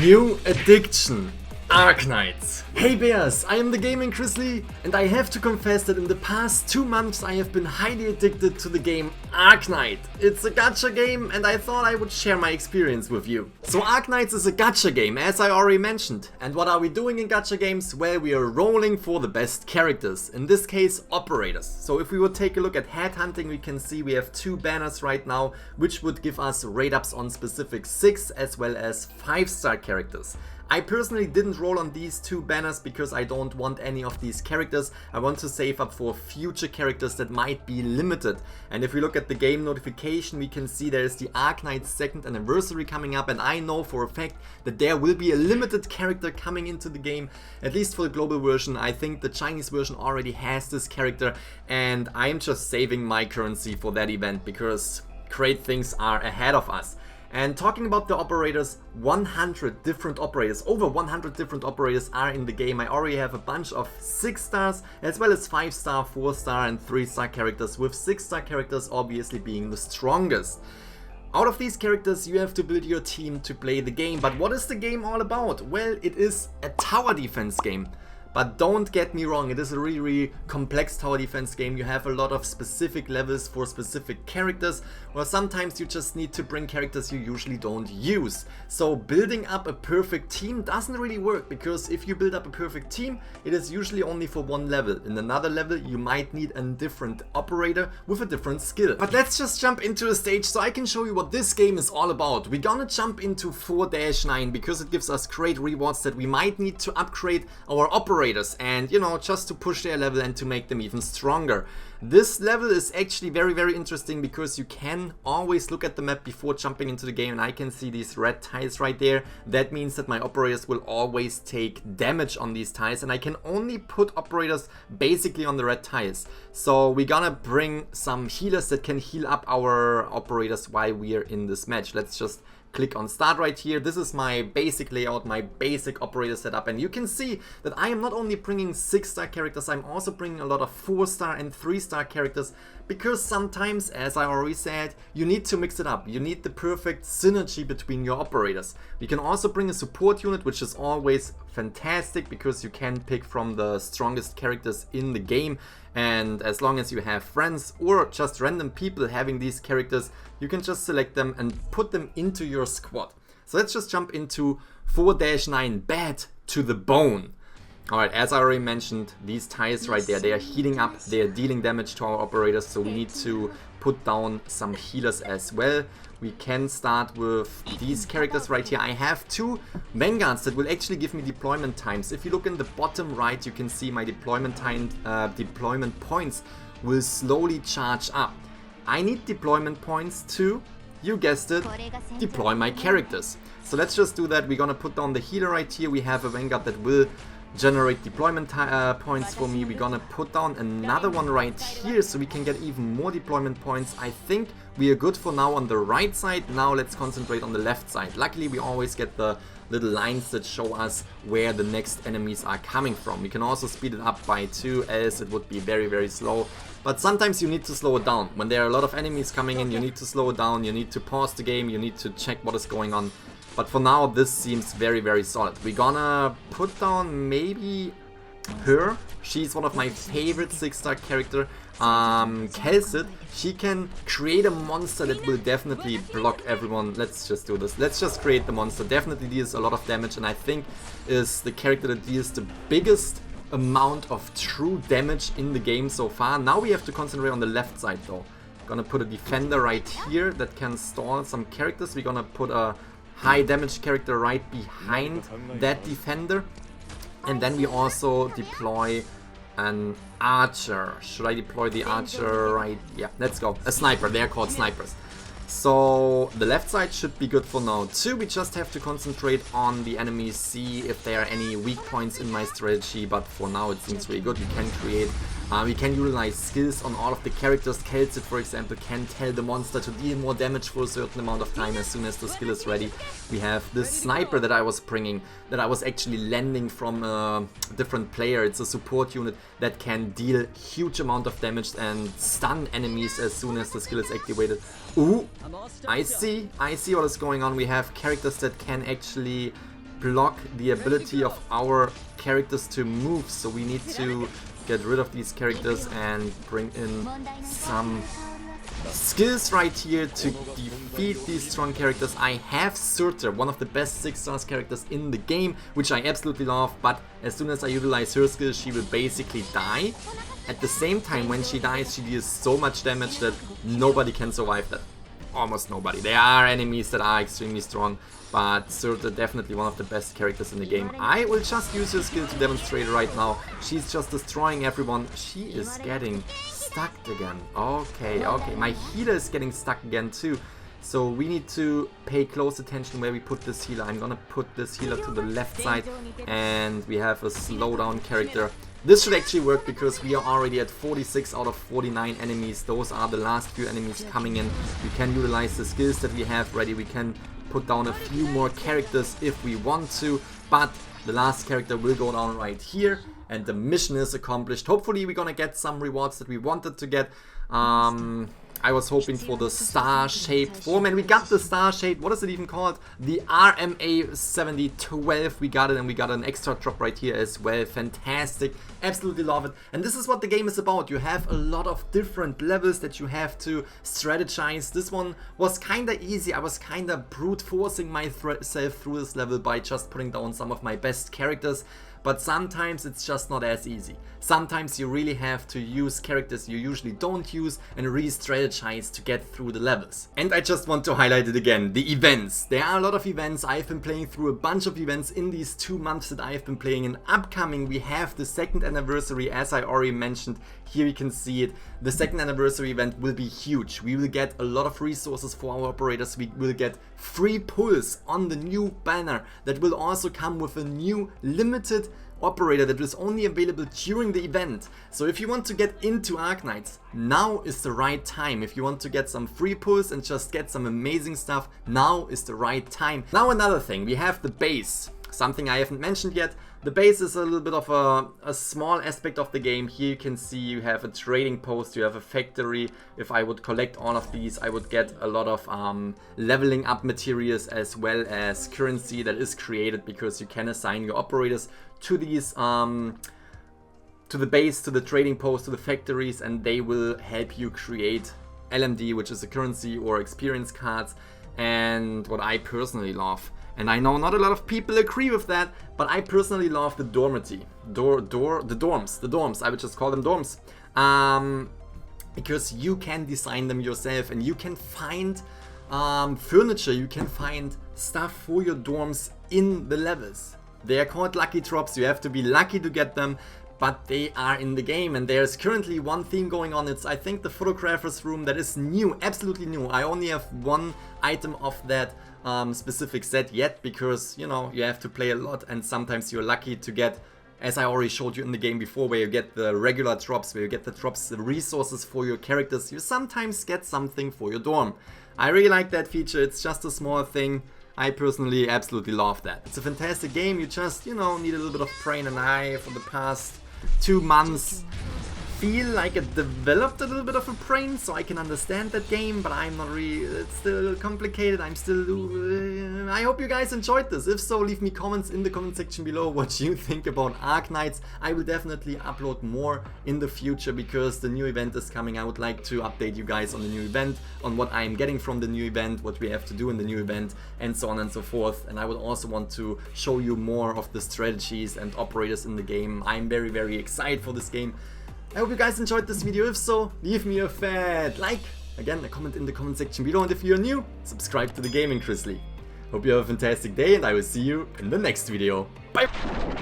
New addiction, Arknights. Hey bears, I am the Gaming-Grizzly and I have to confess that in the past 2 months I have been highly addicted to the game Arknight. It's a gacha game and I thought I would share my experience with you. So Arknights is a gacha game, as I already mentioned. And what are we doing in gacha games? Well, we are rolling for the best characters, in this case operators. So if we would take a look at headhunting, we can see we have 2 banners right now, which would give us rate ups on specific 6 as well as 5-star characters. I personally didn't roll on these 2 banners because I don't want any of these characters. I want to save up for future characters that might be limited. And if we look at the game notification, we can see there is the Arknights 2nd anniversary coming up, and I know for a fact that there will be a limited character coming into the game, at least for the global version. I think the Chinese version already has this character, and I'm just saving my currency for that event because great things are ahead of us. And talking about the operators, 100 different operators, over 100 different operators are in the game. I already have a bunch of 6 stars as well as 5-star, 4-star and 3-star characters, with 6-star characters obviously being the strongest. Out of these characters you have to build your team to play the game. But what is the game all about? Well, it is a tower defense game. But don't get me wrong, it is a really complex tower defense game. You have a lot of specific levels for specific characters, or sometimes you just need to bring characters you usually don't use. So building up a perfect team doesn't really work, because if you build up a perfect team, it is usually only for one level. In another level you might need a different operator with a different skill. But let's just jump into a stage so I can show you what this game is all about. We're gonna jump into 4-9 because it gives us great rewards that we might need to upgrade our operators, and you know, just to push their level and to make them even stronger. This level is actually very interesting because you can always look at the map before jumping into the game, and I can see these red tiles right there. That means that my operators will always take damage on these tiles, and I can only put operators basically on the red tiles. So we're gonna bring some healers that can heal up our operators while we are in this match. Let's just click on start right here. This is my basic layout, my basic operator setup, and you can see that I am not only bringing 6-star characters, I'm also bringing a lot of 4-star and 3-star characters, because sometimes, as I already said, you need to mix it up. You need the perfect synergy between your operators. We can also bring a support unit, which is always fantastic because you can pick from the strongest characters in the game, and as long as you have friends or just random people having these characters, you can just select them and put them into your squad. So let's just jump into 4-9 bad to the bone. Alright, as I already mentioned, these tiles right there, they are healing up, they are dealing damage to our operators, so we need to put down some healers as well. We can start with these characters right here. I have 2 vanguards that will actually give me deployment times. If you look in the bottom right, you can see my deployment points will slowly charge up. I need deployment points to, you guessed it, deploy my characters. So let's just do that. We're gonna put down the healer right here. We have a vanguard that will generate deployment points for me. We're gonna put down another one right here so we can get even more deployment points. I think we are good for now on the right side. Now let's concentrate on the left side. Luckily we always get the little lines that show us where the next enemies are coming from. We can also speed it up by 2, else it would be very slow. But sometimes you need to slow it down. When there are a lot of enemies coming in, you need to slow it down, you need to pause the game, you need to check what is going on. But for now, this seems very solid. We're gonna put down maybe her. She's one of my favorite 6-star character. Kelsit. She can create a monster that will definitely block everyone. Let's just do this. Let's just create the monster. Definitely deals a lot of damage, and I think is the character that deals the biggest amount of true damage in the game so far. Now we have to concentrate on the left side though. Gonna put a defender right here that can stall some characters. We're gonna put a high damage character right behind that defender, and then we also deploy an archer. Should I deploy the archer right? Yeah, let's go. A sniper, they're called snipers. So the left side should be good for now too. We just have to concentrate on the enemies, see if there are any weak points in my strategy, but for now it seems really good. We can create we can utilize skills on all of the characters. Kelsit, for example, can tell the monster to deal more damage for a certain amount of time as soon as the skill is ready. We have this sniper that I was bringing, that I was actually lending from a different player. It's a support unit that can deal huge amount of damage and stun enemies as soon as the skill is activated. Ooh, I see what is going on. We have characters that can actually block the ability of our characters to move, so we need to get rid of these characters and bring in some skills right here to defeat these strong characters. I have Surtur, one of the best 6-star characters in the game, which I absolutely love, but as soon as I utilize her skill, she will basically die. At the same time, when she dies, she deals so much damage that nobody can survive that. Almost nobody. There are enemies that are extremely strong, but Surtur definitely one of the best characters in the game. I will just use her skill to demonstrate right now. She's just destroying everyone. She is getting stuck again. Okay, my healer is getting stuck again too. So we need to pay close attention where we put this healer. I'm gonna put this healer to the left side, and we have a slowdown character. This should actually work because we are already at 46 out of 49 enemies. Those are the last few enemies coming in. We can utilize the skills that we have ready. We can put down a few more characters if we want to, but the last character will go down right here and the mission is accomplished. Hopefully we're gonna get some rewards that we wanted to get. I was hoping for the star-shaped form, and we got the star-shaped, what is it even called? The RMA 7012, we got it, and we got an extra drop right here as well. Fantastic, absolutely love it. And this is what the game is about. You have a lot of different levels that you have to strategize. This one was kinda easy. I was kinda brute forcing myself through this level by just putting down some of my best characters. But sometimes it's just not as easy. Sometimes you really have to use characters you usually don't use and re-strategize to get through the levels. And I just want to highlight it again, the events. There are a lot of events. I've been playing through a bunch of events in these 2 months that I've been playing. And upcoming we have the 2nd anniversary, as I already mentioned. Here you can see it. The 2nd anniversary event will be huge. We will get a lot of resources for our operators. We will get free pulls on the new banner that will also come with a new limited operator that is only available during the event. So if you want to get into Arknights, now is the right time. If you want to get some free pulls and just get some amazing stuff, now is the right time. Now another thing, we have the base. Something I haven't mentioned yet. The base is a little bit of a small aspect of the game. Here you can see you have a trading post, you have a factory. If I would collect all of these, I would get a lot of leveling up materials as well as currency that is created because you can assign your operators to these to the base, to the trading post, to the factories, and they will help you create LMD, which is a currency, or experience cards. And what I personally love, and I know not a lot of people agree with that, but I personally love the dormitory. The dorms. I would just call them dorms. Because you can design them yourself and you can find furniture, you can find stuff for your dorms in the levels. They are called lucky drops. You have to be lucky to get them, but they are in the game. And there's currently one theme going on. It's, I think, the photographer's room that is new, absolutely new. I only have one item of that specific set yet because, you know, you have to play a lot and sometimes you're lucky to get, as I already showed you in the game before, where you get the regular drops, where you get the drops, the resources for your characters, you sometimes get something for your dorm. I really like that feature. It's just a small thing. I personally absolutely love that. It's a fantastic game. You just, you know, need a little bit of brain, and I, for the past 2 months, feel like it developed a little bit of a brain, so I can understand that game, but I'm not really, it's still complicated. I'm still, I hope you guys enjoyed this. If so, leave me comments in the comment section below what you think about Arknights. I will definitely upload more in the future because the new event is coming. I would like to update you guys on the new event, on what I'm getting from the new event, what we have to do in the new event, and so on and so forth. And I would also want to show you more of the strategies and operators in the game. I'm very, very excited for this game. I hope you guys enjoyed this video. If so, leave me a fat like, again, a comment in the comment section below, and if you're new, subscribe to the Gaming-Grizzly. Hope you have a fantastic day, and I will see you in the next video. Bye!